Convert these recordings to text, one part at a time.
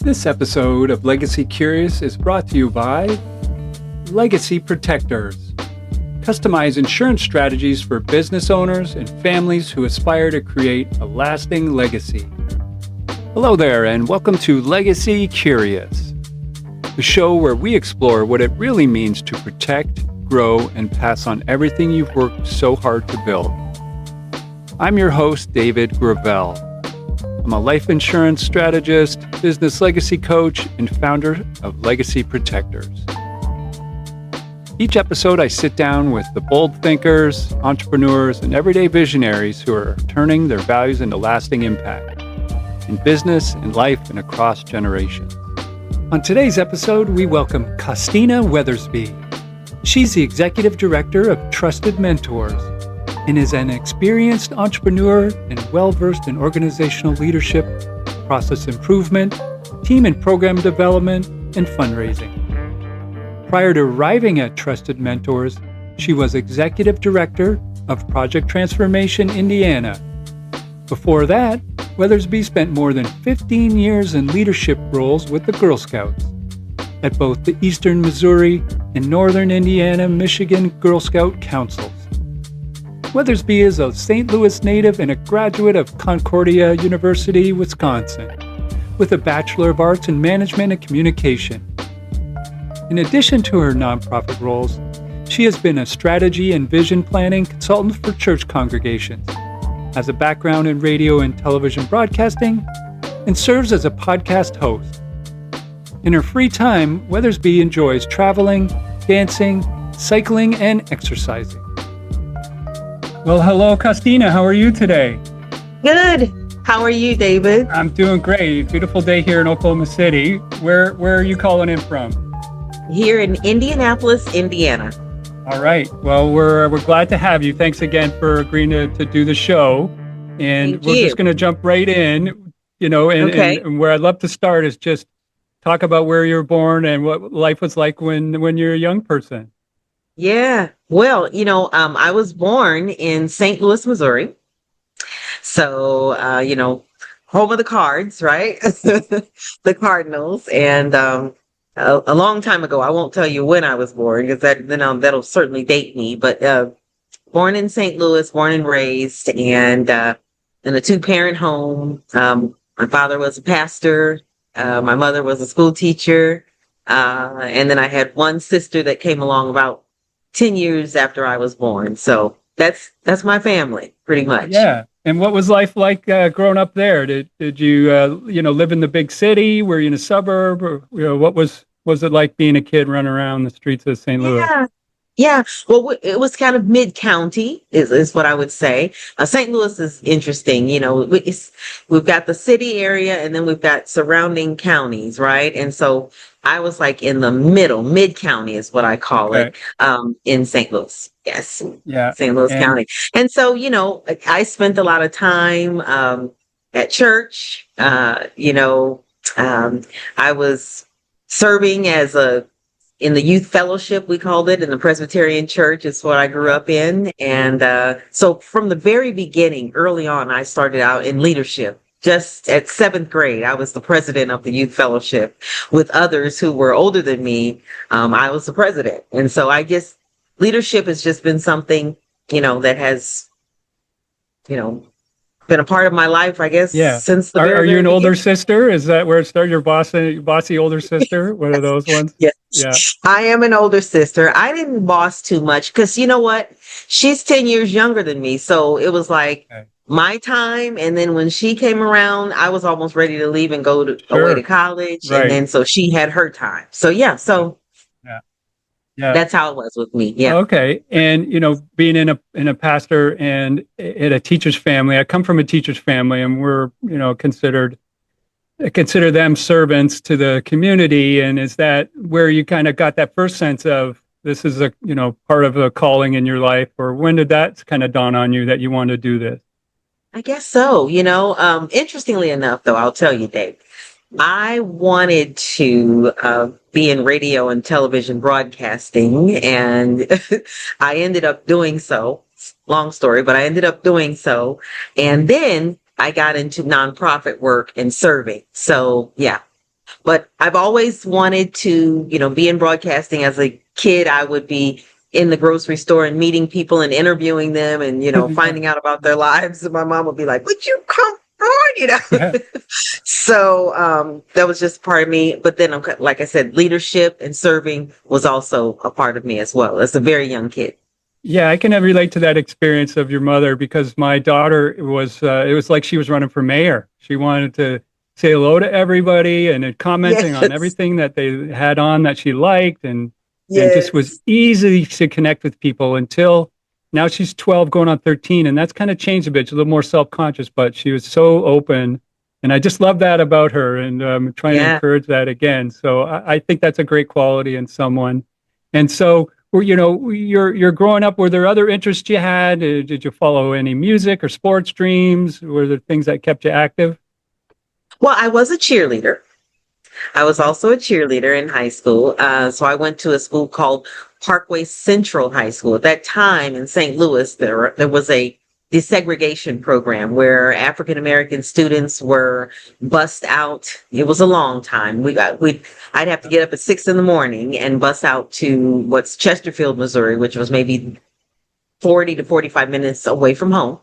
This episode of Legacy Curious is brought to you by Legacy Protectors. Customize insurance strategies for business owners and families who aspire to create a lasting legacy. Hello there, and welcome to Legacy Curious, the show where we explore what it really means to protect, grow, and pass on everything you've worked so hard to build. I'm your host, David Gravelle. I'm a life insurance strategist, business legacy coach, and founder of Legacy Protectors. Each episode, I sit down with the bold thinkers, entrepreneurs, and everyday visionaries who are turning their values into lasting impact in business, in life, and across generations. On today's episode, we welcome Costeena Weathersby. She's the executive director of Trusted Mentors and is an experienced entrepreneur and well-versed in organizational leadership, process improvement, team and program development, and fundraising. Prior to arriving at Trusted Mentors, she was executive director of Project Transformation Indiana. Before that, Weathersby spent more than 15 years in leadership roles with the Girl Scouts at both the Eastern Missouri and Northern Indiana-Michiana Girl Scout Councils. Weathersby is a St. Louis native and a graduate of Concordia University Wisconsin, with a Bachelor of Arts in Management and Communication. In addition to her nonprofit roles, she has been a strategy and vision planning consultant for church congregations, has a background in radio and television broadcasting, and serves as a podcast host. In her free time, Weathersby enjoys traveling, dancing, cycling, and exercising. Well, hello, Costeena. How are you today? Good. How are you, David? I'm doing great. Beautiful day here in Oklahoma City. Where are you calling in from? Here in Indianapolis, Indiana. All right. Well, we're glad to have you. Thanks again for agreeing to do the show. And we're just going to jump right in, and where I'd love to start is just talk about where you were born and what life was like when you're a young person. Yeah. Well, I was born in St. Louis, Missouri. So, home of the Cards, right? The Cardinals. And a long time ago, I won't tell you when I was born because that'll certainly date me. But born in St. Louis, born and raised, and in a two-parent home. My father was a pastor. My mother was a school teacher. And then I had one sister that came along about 10 years after I was born. So that's my family, pretty much. Yeah. And what was life like growing up there? Did you, live in the big city? Were you in a suburb? Or, what was it like being a kid running around the streets of St. Louis? Yeah. Well, it was kind of mid-county is what I would say. St. Louis is interesting. We've got the city area and then we've got surrounding counties, right? And so I was like in the mid-county is what I call it, in St. Louis. Yes. Yeah. St. Louis County. And so, I spent a lot of time at church. I was serving in the youth fellowship, we called it, in the Presbyterian church is what I grew up in. And so from the very beginning, early on, I started out in leadership. Just at 7th grade, I was the president of the youth fellowship. With others who were older than me, I was the president. And so I guess leadership has just been something, that has, been a part of my life, I guess, since the Are you an older sister? Is that where it started? Your bossy older sister? One of those ones? Yes. Yeah. I am an older sister. I didn't boss too much because you know what? She's 10 years younger than me. So it was like my time. And then when she came around, I was almost ready to leave and go away to college. Right. And then so she had her time. So Yeah, that's how it was with me. Yeah. Okay. And, being in a pastor and in a teacher's family, I come from a teacher's family and we're, consider them servants to the community. And is that where you kind of got that first sense of this is part of a calling in your life, or when did that kind of dawn on you that you want to do this? I guess so. Interestingly enough, though, I'll tell you, Dave, I wanted to be in radio and television broadcasting, and I ended up doing so. Long story, but I ended up doing so. And then I got into nonprofit work and serving. So, yeah, But I've always wanted to, be in broadcasting. As a kid, I would be in the grocery store and meeting people and interviewing them and, finding out about their lives. And my mom would be like, would you come on, Yeah. So that was just part of me. But then, like I said, leadership and serving was also a part of me as well as a very young kid. Yeah, I can relate to that experience of your mother because my daughter was, it was like she was running for mayor. She wanted to say hello to everybody and commenting on Yes. everything that they had on that she liked and just was Yes. easy to connect with people until now she's 12 going on 13. And that's kind of changed a bit. She's a little more self-conscious, but she was so open. And I just love that about her and trying to Yeah. encourage that again. So I think that's a great quality in someone. And so, you're growing up. Were there other interests you had? Did you follow any music or sports dreams? Were there things that kept you active? Well, I was a cheerleader. I was also a cheerleader in high school. So I went to a school called Parkway Central High School. At that time in St. Louis, there was a desegregation program where African American students were bussed out. It was a long time. I'd have to get up at 6 in the morning and bus out to what's Chesterfield, Missouri, which was maybe 40 to 45 minutes away from home,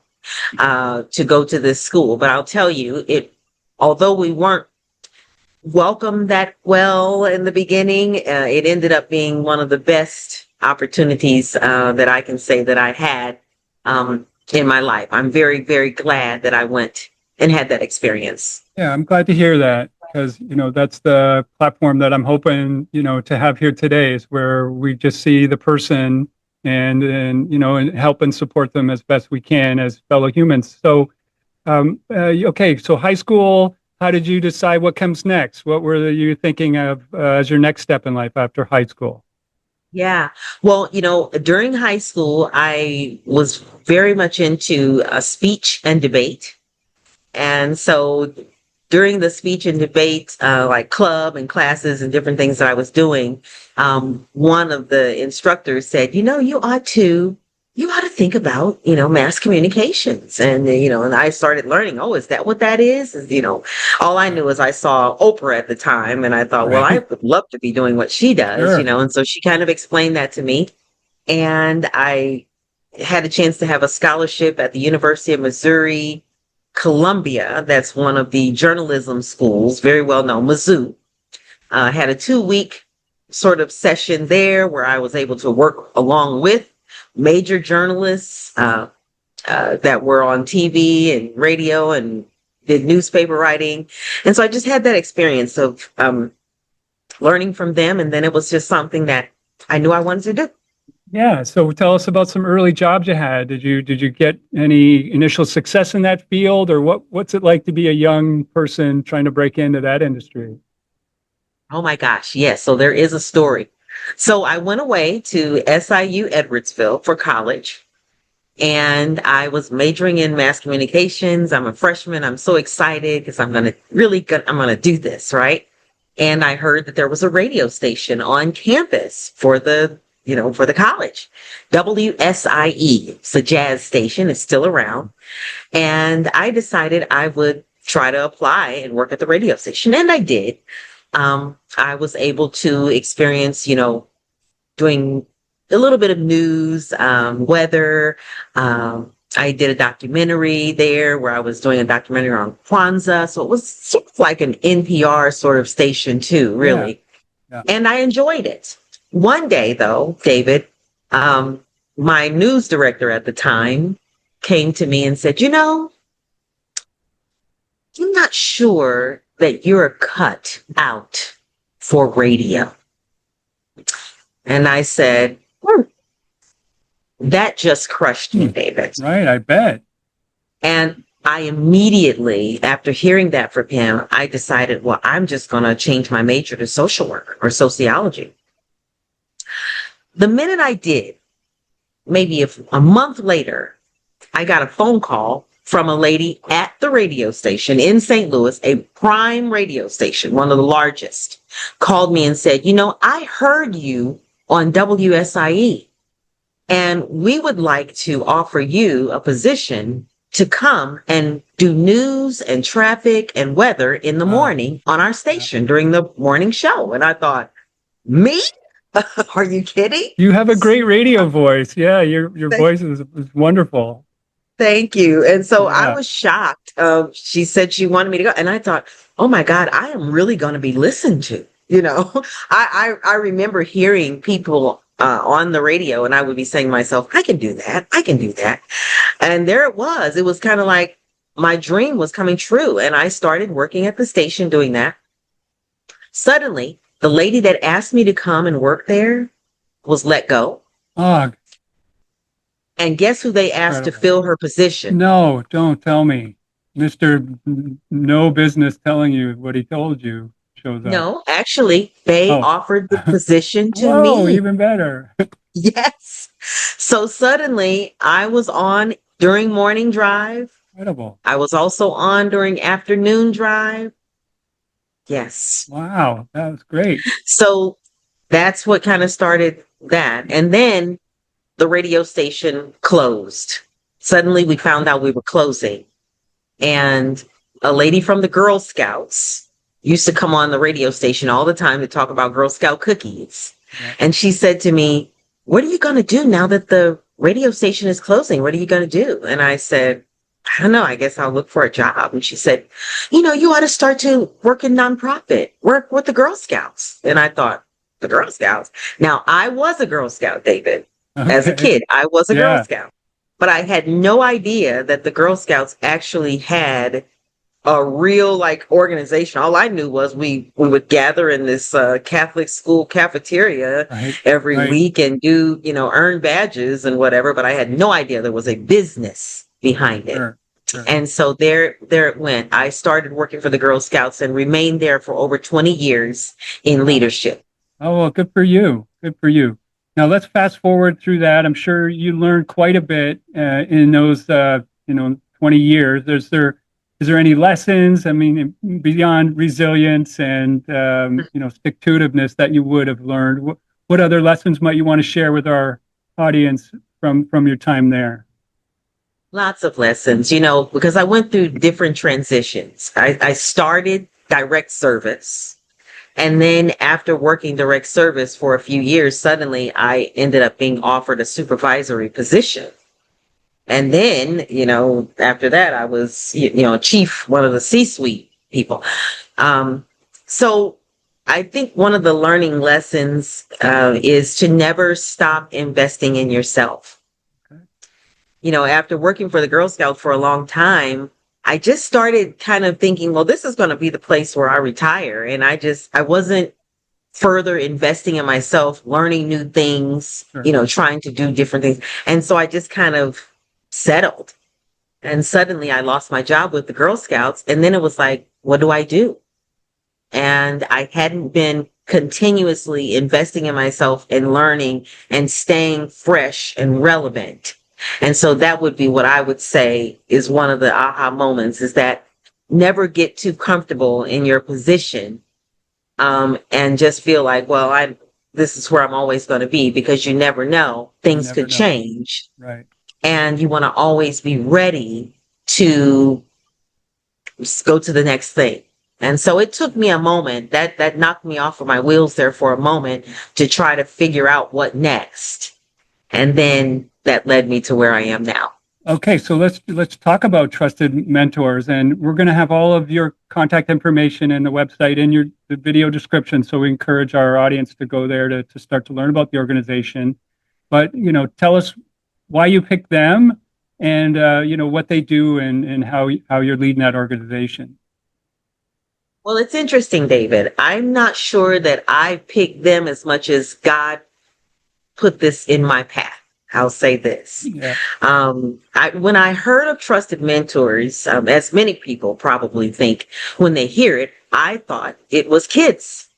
to go to this school. But I'll tell you, although we weren't welcomed that well in the beginning, it ended up being one of the best opportunities that I can say that I had in my life. I'm very, very glad that I went and had that experience. Yeah, I'm glad to hear that because, that's the platform that I'm hoping, to have here today is where we just see the person and help and support them as best we can as fellow humans. So, okay, so high school, how did you decide what comes next? What were you thinking of as your next step in life after high school? Yeah. Well, during high school, I was very much into speech and debate. And so during the speech and debate, like club and classes and different things that I was doing, one of the instructors said, you ought to think about, mass communications. And I started learning, oh, is that what that is? All I knew is I saw Oprah at the time and I thought, well, I Right. would love to be doing what she does, Sure. and so she kind of explained that to me. And I had a chance to have a scholarship at the University of Missouri Columbia. That's one of the journalism schools, very well known, Mizzou. Had a 2-week sort of session there where I was able to work along with major journalists that were on TV and radio and did newspaper writing. And so I just had that experience of learning from them. And then it was just something that I knew I wanted to do. Yeah. So tell us about some early jobs you had. Did you get any initial success in that field, or what's it like to be a young person trying to break into that industry? Oh my gosh. Yes. So there is a story. So I went away to SIU Edwardsville for college and I was majoring in mass communications. I'm a freshman. I'm so excited because I'm going to do this, right? And I heard that there was a radio station on campus for the college. WSIE. It's a jazz station. It's still around. And I decided I would try to apply and work at the radio station. And I did. I was able to experience, doing a little bit of news, weather. I did a documentary there where I was doing a documentary on Kwanzaa. So it was sort of like an NPR sort of station too, Yeah. really. Yeah. And I enjoyed it. One day though, David, my news director at the time came to me and said, I'm not sure that you're cut out for radio. And I said, that just crushed me, David. Right. I bet. And I immediately, after hearing that from him, I decided, well, I'm just going to change my major to social work or sociology. The minute I did, maybe a month later, I got a phone call from a lady at the radio station in St. Louis, a prime radio station, one of the largest, called me and said, I heard you on WSIE, and we would like to offer you a position to come and do news and traffic and weather in the Wow. morning on our station during the morning show. And I thought, me? Are you kidding? You have a great radio voice. Yeah, your voice is wonderful. Thank you. And so I Yeah. was shocked. She said she wanted me to go. And I thought, oh my God, I am really going to be listened to. You know, I remember hearing people on the radio, and I would be saying to myself, I can do that. I can do that. And there it was. It was kind of like my dream was coming true. And I started working at the station doing that. Suddenly, the lady that asked me to come and work there was let go. Oh, And guess who they asked to incredible. fill her position? No, don't tell me. Mr. No business telling you what he told you shows up. No, actually, they Oh. offered the position to Whoa, me. even better. Yes. So suddenly I was on during morning drive. Incredible. I was also on during afternoon drive. Yes. Wow, that was great. So that's what kind of started that. And then the radio station closed. Suddenly we found out we were closing. And a lady from the Girl Scouts used to come on the radio station all the time to talk about Girl Scout cookies. Yeah. And she said to me, what are you going to do now that the radio station is closing? What are you going to do? And I said, I don't know. I guess I'll look for a job. And she said, you know, you ought to start to work in nonprofit, work with the Girl Scouts. And I thought, the Girl Scouts? Now, I was a Girl Scout, David. As a Okay. kid, I was a Yeah. Girl Scout. But I had no idea that the Girl Scouts actually had a real like organization. All I knew was we would gather in this Catholic school cafeteria Right. every Right. week and do, you know, earn badges and whatever. But I had no idea there was a business behind it. Sure. Sure. And so there it went. I started working for the Girl Scouts and remained there for over 20 years in leadership. Oh, well, good for you. Good for you. Now let's fast forward through that. I'm sure you learned quite a bit in those, 20 years. Is there any lessons? I mean, beyond resilience and, stick-to-itiveness that you would have learned? What other lessons might you want to share with our audience from your time there? Lots of lessons, because I went through different transitions. I started direct service. And then after working direct service for a few years, suddenly I ended up being offered a supervisory position. And then, after that, I was, chief, one of the C-suite people. So I think one of the learning lessons is to never stop investing in yourself. Okay. After working for the Girl Scouts for a long time, I just started kind of thinking, well, this is going to be the place where I retire. And I wasn't further investing in myself, learning new things, Sure. Trying to do different things. And so I just kind of settled. And suddenly I lost my job with the Girl Scouts. And then it was like, what do I do? And I hadn't been continuously investing in myself and learning and staying fresh and relevant. And so that would be what I would say is one of the aha moments, is that never get too comfortable in your position and just feel like, well, this is where I'm always going to be, because you never know. Things could change. Right. And you want to always be ready to go to the next thing. And so it took me a moment that knocked me off of my wheels there for a moment to try to figure out what next. And then that led me to where I am now. Okay, so let's talk about trusted mentors, and we're going to have all of your contact information and the website in the video description. So we encourage our audience to go there to start to learn about the organization. But tell us why you picked them, and what they do, and how you're leading that organization. Well, it's interesting, David. I'm not sure that I picked them as much as God put this in my path. I'll say this. Yeah. When I heard of trusted mentors, as many people probably think when they hear it, I thought it was kids.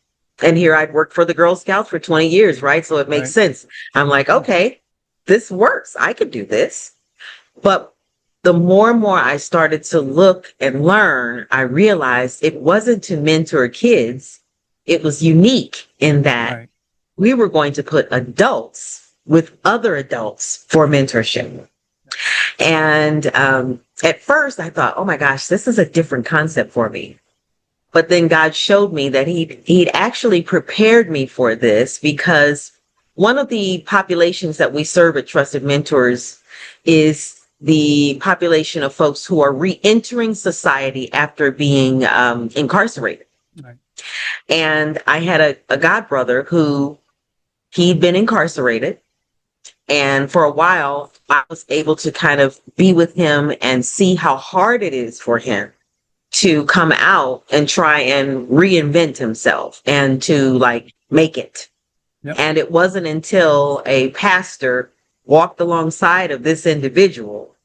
And here I'd worked for the Girl Scouts for 20 years, right? So it makes sense. I'm like, okay, this works. I could do this. But the more and more I started to look and learn, I realized it wasn't to mentor kids. It was unique in that we were going to put adults with other adults for mentorship. And at first I thought, oh my gosh, this is a different concept for me. But then God showed me that he'd actually prepared me for this, because one of the populations that we serve at Trusted Mentors is the population of folks who are re-entering society after being incarcerated. Right. And I had a god brother who he'd been incarcerated. And for a while, I was able to kind of be with him and see how hard it is for him to come out and try and reinvent himself and to like make it. Yep. And it wasn't until a pastor walked alongside of this individual,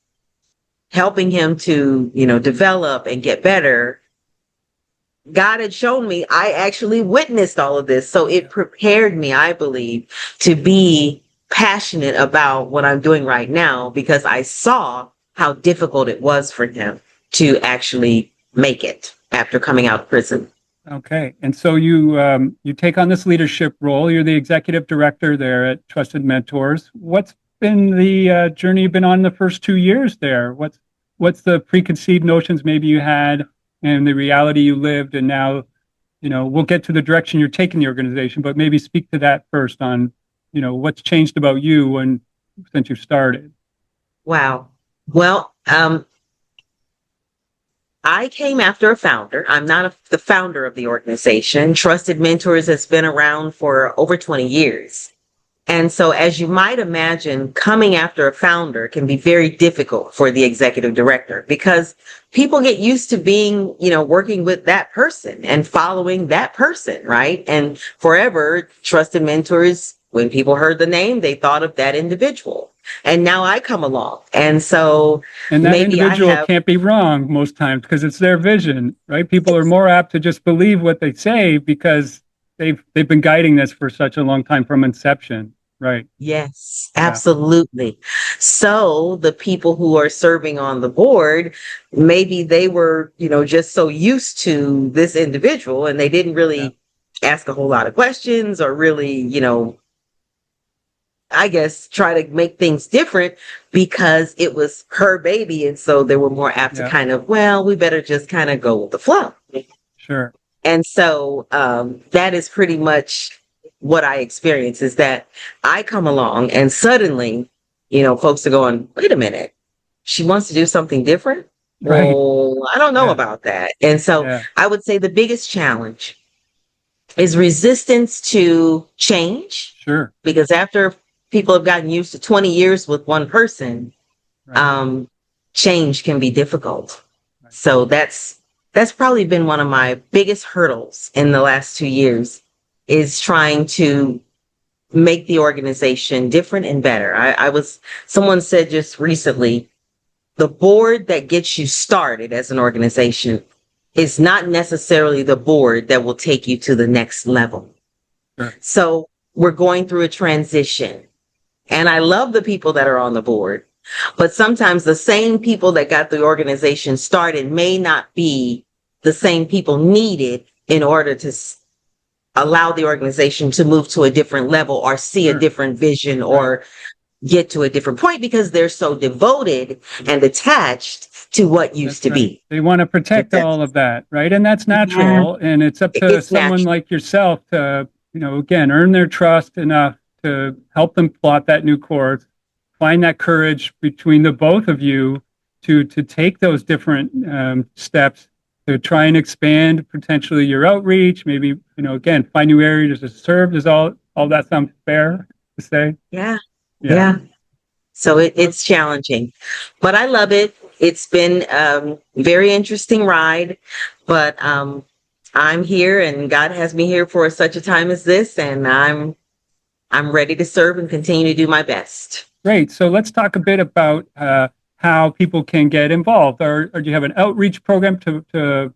helping him to, develop and get better. God had shown me, I actually witnessed all of this. So it prepared me, I believe, to be passionate about what I'm doing right now, because I saw how difficult it was for him to actually make it after coming out of prison. Okay. And so you take on this leadership role. You're the executive director there at Trusted Mentors. What's been the journey you've been on the first 2 years there? What's the preconceived notions maybe you had and the reality you lived? And now, we'll get to the direction you're taking the organization, but maybe speak to that first on, what's changed about you since you started. Wow. Well, I came after a founder. I'm not the founder of the organization. Trusted Mentors has been around for over 20 years. And so, as you might imagine, coming after a founder can be very difficult for the executive director, because people get used to being, working with that person and following that person, right? And forever, Trusted Mentors, when people heard the name, they thought of that individual. And now I come along. And so and that maybe individual can't be wrong most times because it's their vision, right? People are more apt to just believe what they say because they've been guiding this for such a long time from inception. Right. Yes, absolutely. So the people who are serving on the board, maybe they were, just so used to this individual and they didn't really ask a whole lot of questions or really, I guess, try to make things different because it was her baby. And so they were more apt to kind of, we better just kind of go with the flow. Sure. And so that is pretty much what I experience, is that I come along and suddenly, folks are going, wait a minute, she wants to do something different? Right. Well, I don't know about that. And so I would say the biggest challenge is resistance to change. Sure. Because after people have gotten used to 20 years with one person, change can be difficult. Right. So that's probably been one of my biggest hurdles in the last 2 years, is trying to make the organization different and better. Someone said just recently, the board that gets you started as an organization is not necessarily the board that will take you to the next level. Sure. So we're going through a transition, and I love the people that are on the board, but sometimes the same people that got the organization started may not be the same people needed in order to allow the organization to move to a different level or see a different vision or get to a different point, because they're so devoted and attached to what used to be. They want to protect all of that, right? And that's natural. And it's up to someone like yourself to, again, earn their trust enough to help them plot that new course, find that courage between the both of you to take those different steps to try and expand potentially your outreach, maybe, again, find new areas to serve. Does all that sound fair to say? Yeah. So it's challenging, but I love it. It's been a very interesting ride, but I'm here and God has me here for such a time as this, and I'm ready to serve and continue to do my best. Great. So let's talk a bit about how people can get involved, or do you have an outreach program to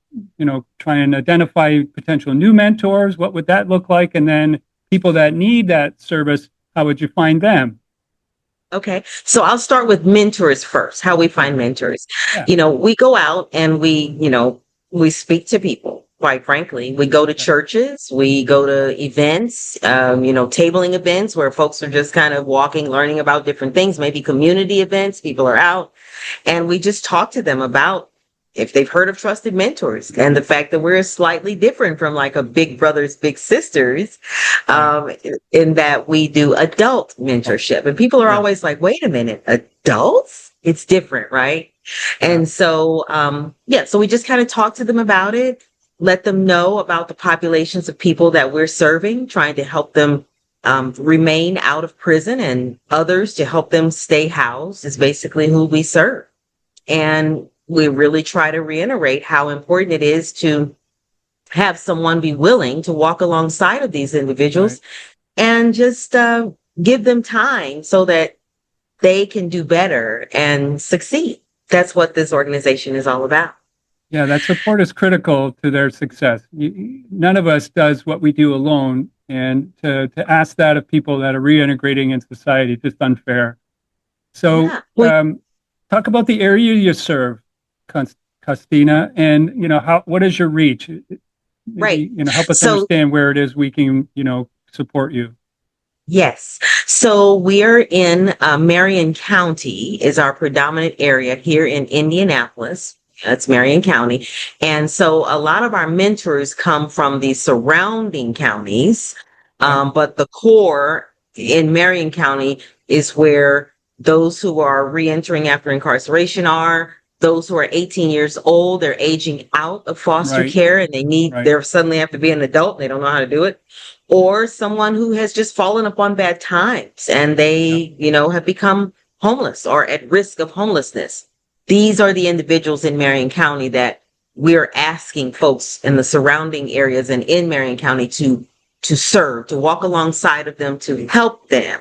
try and identify potential new mentors? What would that look like? And then people that need that service, how would you find them? Okay, so I'll start with mentors first, how we find mentors. We go out and we, we speak to people, quite frankly. We go to churches, we go to events, tabling events where folks are just kind of walking, learning about different things, maybe community events, people are out, and we just talk to them about if they've heard of trusted mentors and the fact that we're slightly different from like a big brothers, big sisters, in that we do adult mentorship. And people are always like, wait a minute, adults? It's different, right? And so, so we just kind of talk to them about it, let them know about the populations of people that we're serving, trying to help them remain out of prison, and others to help them stay housed is basically who we serve. And we really try to reiterate how important it is to have someone be willing to walk alongside of these individuals and just give them time so that they can do better and succeed. That's what this organization is all about. Yeah, that support is critical to their success. None of us does what we do alone, and to ask that of people that are reintegrating in society is just unfair. So talk about the area you serve, Costeena, and what is your reach? Maybe, help us understand where it is we can support you. Yes. So we're in Marion County is our predominant area here in Indianapolis. That's Marion County. And so a lot of our mentors come from the surrounding counties, but the core in Marion County is where those who are reentering after incarceration are. Those who are 18 years old, they're aging out of foster care and they suddenly have to be an adult. They don't know how to do it. Or someone who has just fallen upon bad times and they, have become homeless or at risk of homelessness. These are the individuals in Marion County that we're asking folks in the surrounding areas and in Marion County to serve, to walk alongside of them, to help them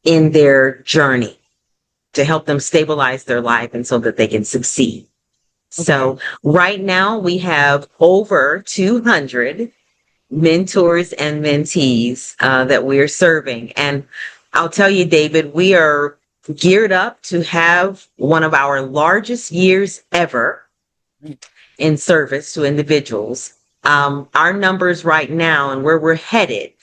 in their journey, to help them stabilize their life and so that they can succeed. Okay. So right now we have over 200 mentors and mentees that we're serving. And I'll tell you, David, we are geared up to have one of our largest years ever in service to individuals. Our numbers right now and where we're headed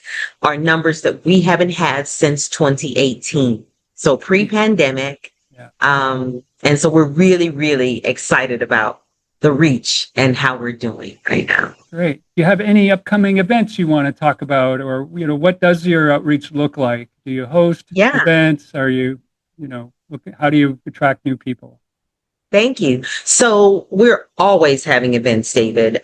are numbers that we haven't had since 2018. So pre-pandemic. And so we're really, really excited about the reach and how we're doing right now. Great. Do you have any upcoming events you want to talk about, or, what does your outreach look like? Do you host events? Are you, how do you attract new people? Thank you. So we're always having events, David.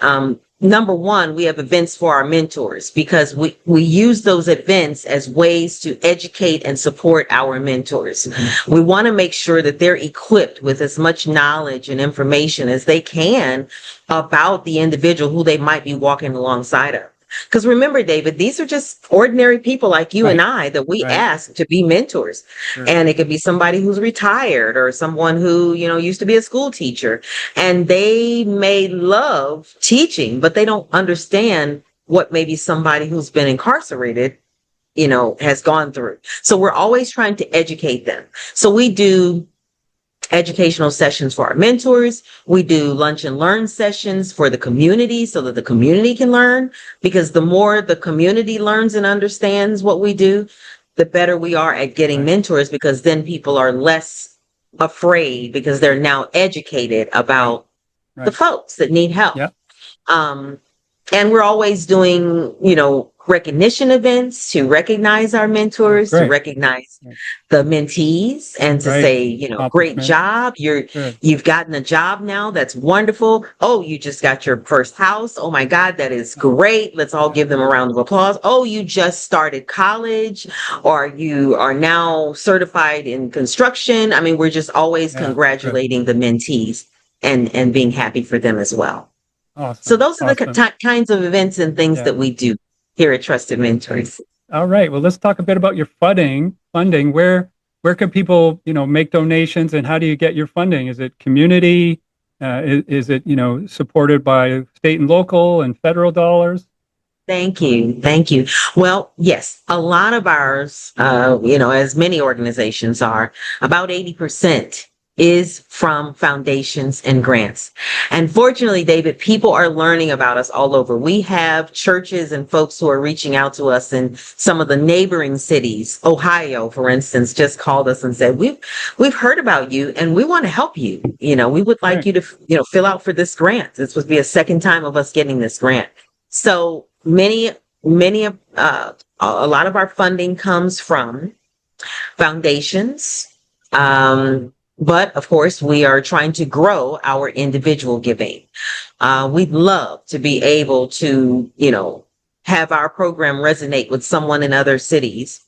Number one, we have events for our mentors because we use those events as ways to educate and support our mentors. We want to make sure that they're equipped with as much knowledge and information as they can about the individual who they might be walking alongside of. Because remember, David, these are just ordinary people like you and I that we ask to be mentors. Sure. And it could be somebody who's retired or someone who, used to be a school teacher. And they may love teaching, but they don't understand what maybe somebody who's been incarcerated, has gone through. So we're always trying to educate them. So we do educational sessions for our mentors. We do lunch and learn sessions for the community so that the community can learn, because the more the community learns and understands what we do, the better we are at getting mentors, because then people are less afraid because they're now educated about the folks that need help. Yep. And we're always doing, recognition events to recognize our mentors, to recognize the mentees, and to say, great job. You've gotten a job now. That's wonderful. Oh, you just got your first house. Oh my God, that is great. Let's all give them a round of applause. Oh, you just started college, or you are now certified in construction. I mean, we're just always congratulating the mentees and being happy for them as well. Awesome. So those are the kinds of events and things that we do here at Trusted Mentors. All right. Well, let's talk a bit about your funding. Where can people, make donations, and how do you get your funding? Is it community? Is it, supported by state and local and federal dollars? Thank you. Thank you. Well, yes, a lot of ours, as many organizations are, about 80% is from foundations and grants. And fortunately, David, people are learning about us all over. We have churches and folks who are reaching out to us in some of the neighboring cities. Ohio, for instance, just called us and said, we've heard about you and we want to help you. You know, we would like Right. you to, fill out for this grant. This would be a second time of us getting this grant. So many of, a lot of our funding comes from foundations. But of course, we are trying to grow our individual giving. We'd love to be able to, have our program resonate with someone in other cities.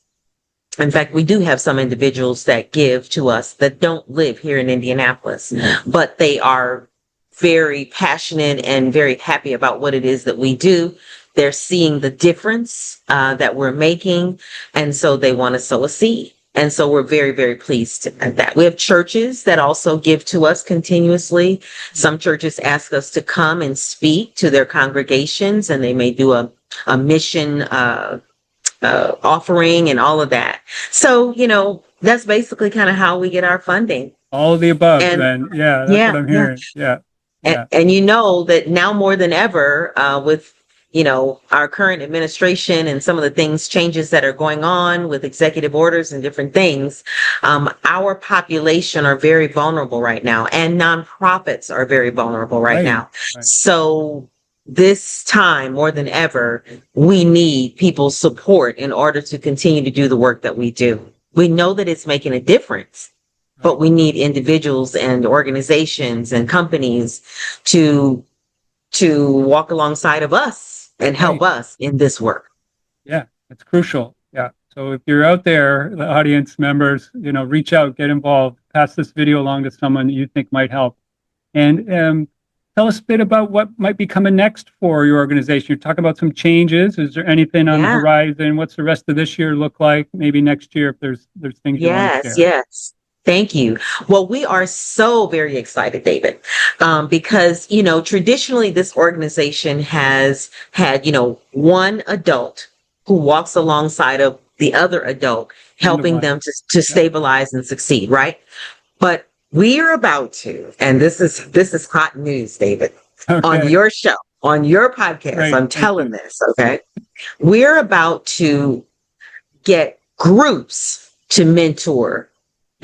In fact, we do have some individuals that give to us that don't live here in Indianapolis, but they are very passionate and very happy about what it is that we do. They're seeing the difference that we're making, and so they want to sow a seed. And so we're very, very pleased at that. We have churches that also give to us continuously. Some churches ask us to come and speak to their congregations, and they may do a mission offering and all of that. So, that's basically kind of how we get our funding. All of the above, And then. Yeah, that's yeah, what I'm yeah. hearing. Yeah. And that now more than ever, with our current administration and some of the changes that are going on with executive orders and different things, our population are very vulnerable right now, and nonprofits are very vulnerable right now. Right. So this time more than ever, we need people's support in order to continue to do the work that we do. We know that it's making a difference, but we need individuals and organizations and companies to walk alongside of us and help us in this work. Yeah, it's crucial. Yeah. So if you're out there, the audience members, reach out, get involved, pass this video along to someone that you think might help. And tell us a bit about what might be coming next for your organization. You're talking about some changes. Is there anything on the horizon? What's the rest of this year look like? Maybe next year, if there's things you want to share. Yes. Thank you. Well, we are so very excited, David, because, traditionally this organization has had, one adult who walks alongside of the other adult, helping them to stabilize and succeed, right? But we are about to, and this is hot news, David, on your show, on your podcast. Right. I'm telling this, okay? We're about to get groups to mentor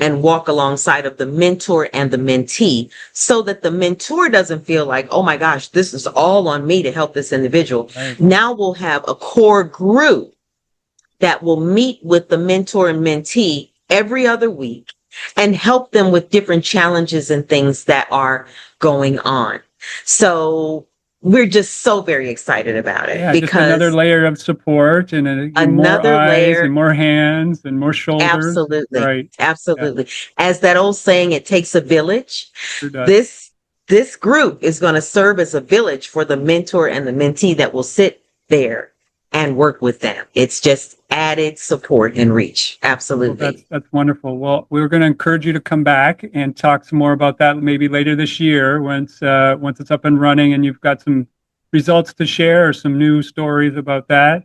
and walk alongside of the mentor and the mentee, so that the mentor doesn't feel like, oh my gosh, this is all on me to help this individual. Right. Now we'll have a core group that will meet with the mentor and mentee every other week and help them with different challenges and things that are going on. So we're just so very excited about it, because just another layer of support and another more eyes and more hands and more shoulders. Absolutely. Right. Absolutely. Yeah. As that old saying, it takes a village. Sure does. This group is going to serve as a village for the mentor and the mentee that will sit there and work with them. It's just added support and reach. Absolutely. Well, that's wonderful. Well, we're going to encourage you to come back and talk some more about that maybe later this year once it's up and running and you've got some results to share or some new stories about that.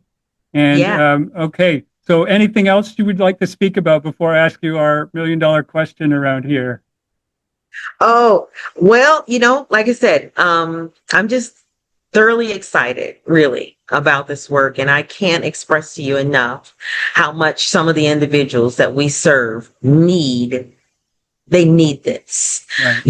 And okay. So anything else you would like to speak about before I ask you our $1 million question around here? Oh, well, like I said, I'm just thoroughly excited, really, about this work. And I can't express to you enough how much some of the individuals that we serve need this. Right.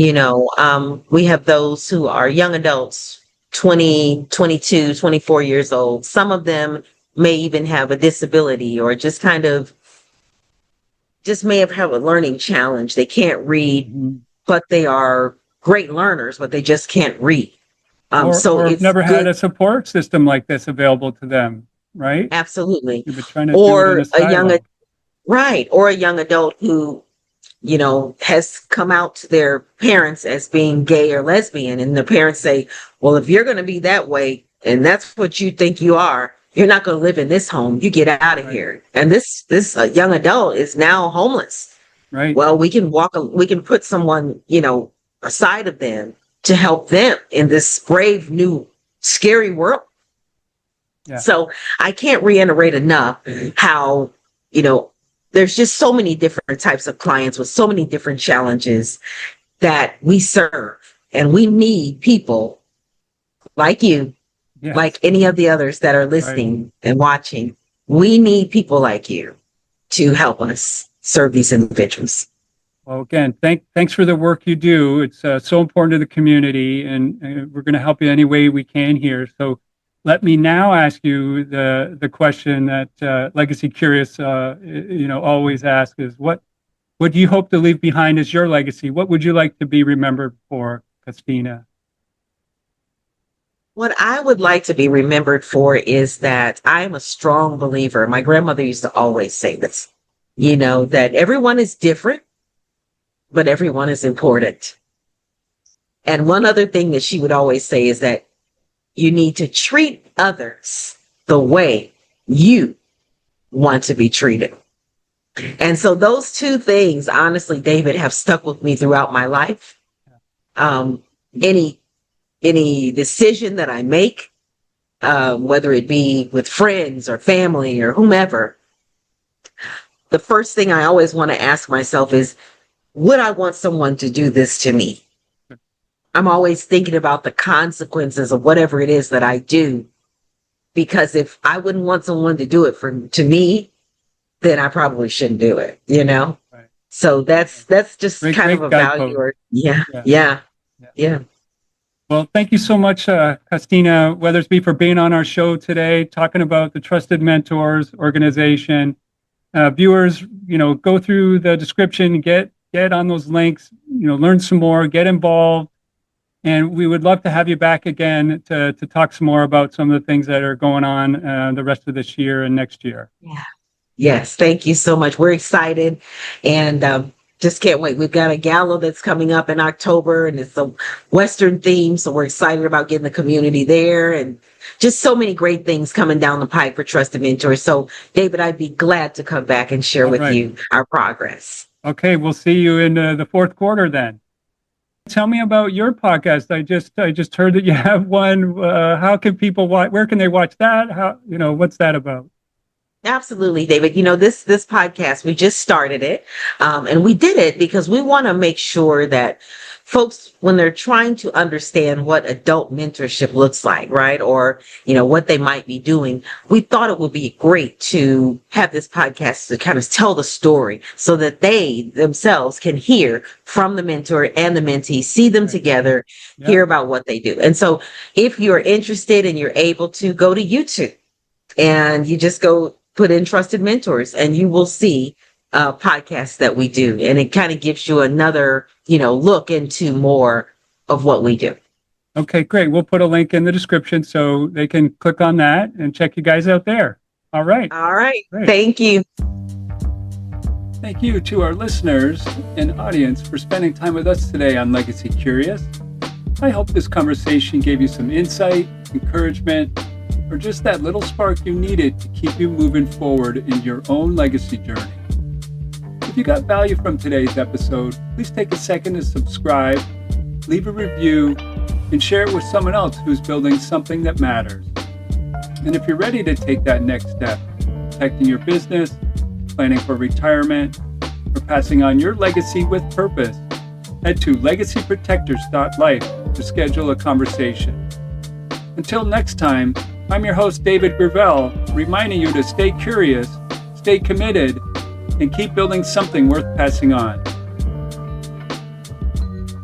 We have those who are young adults, 20, 22, 24 years old. Some of them may even have a disability or just may have a learning challenge. They can't read, but they are great learners, but they just can't read. Or it's never had a support system like this available to them, right? Absolutely. Or a young adult who, has come out to their parents as being gay or lesbian, and the parents say, well, if you're going to be that way, and that's what you think you are, you're not going to live in this home. You get out of here. And this young adult is now homeless. Right. Well, we can put someone, aside of them to help them in this brave, new, scary world. Yeah. So I can't reiterate enough how, there's just so many different types of clients with so many different challenges that we serve. And we need people like you, Yes. like any of the others that are listening and watching. We need people like you to help us serve these individuals. Well, again, thanks for the work you do. It's so important to the community, and we're going to help you any way we can here. So let me now ask you the question that Legacy Curious, always asks is, what do you hope to leave behind as your legacy? What would you like to be remembered for, Costeena? What I would like to be remembered for is that I am a strong believer. My grandmother used to always say this, that everyone is different, but everyone is important. And one other thing that she would always say is that you need to treat others the way you want to be treated. And so those two things, honestly, David, have stuck with me throughout my life. Any decision that I make, whether it be with friends or family or whomever, the first thing I always want to ask myself is, would I want someone to do this to me? I'm always thinking about the consequences of whatever it is that I do, because if I wouldn't want someone to do it to me, then I probably shouldn't do it, Right. So that's just kind of a value. Yeah. Well, thank you so much, Costeena Weathersby, for being on our show today, talking about the Trusted Mentors organization. Viewers, go through the description, get on those links, learn some more, get involved. And we would love to have you back again to talk some more about some of the things that are going on the rest of this year and next year. Yeah. Yes. Thank you so much. We're excited and just can't wait. We've got a gala that's coming up in October and it's a Western theme. So we're excited about getting the community there and just so many great things coming down the pipe for Trusted Mentors. So David, I'd be glad to come back and share with you our progress. Okay. We'll see you in the fourth quarter then. Tell me about your podcast. I just heard that you have one. How can people watch? Where can they watch that? What's that about? Absolutely, David. This podcast, we just started it. And we did it because we want to make sure that folks, when they're trying to understand what adult mentorship looks like, right? Or, what they might be doing, we thought it would be great to have this podcast to kind of tell the story so that they themselves can hear from the mentor and the mentee, see them together, hear about what they do. And so if you're interested and you're able to, go to YouTube and you just put in Trusted Mentors and you will see podcasts that we do. And it kind of gives you another, look into more of what we do. Okay, great. We'll put a link in the description so they can click on that and check you guys out there. All right. Great. Thank you. Thank you to our listeners and audience for spending time with us today on Legacy Curious. I hope this conversation gave you some insight, encouragement, or just that little spark you needed to keep you moving forward in your own legacy journey. If you got value from today's episode, please take a second to subscribe, leave a review, and share it with someone else who's building something that matters. And if you're ready to take that next step, protecting your business, planning for retirement, or passing on your legacy with purpose, head to legacyprotectors.life to schedule a conversation. Until next time, I'm your host, David Gravelle, reminding you to stay curious, stay committed, and keep building something worth passing on.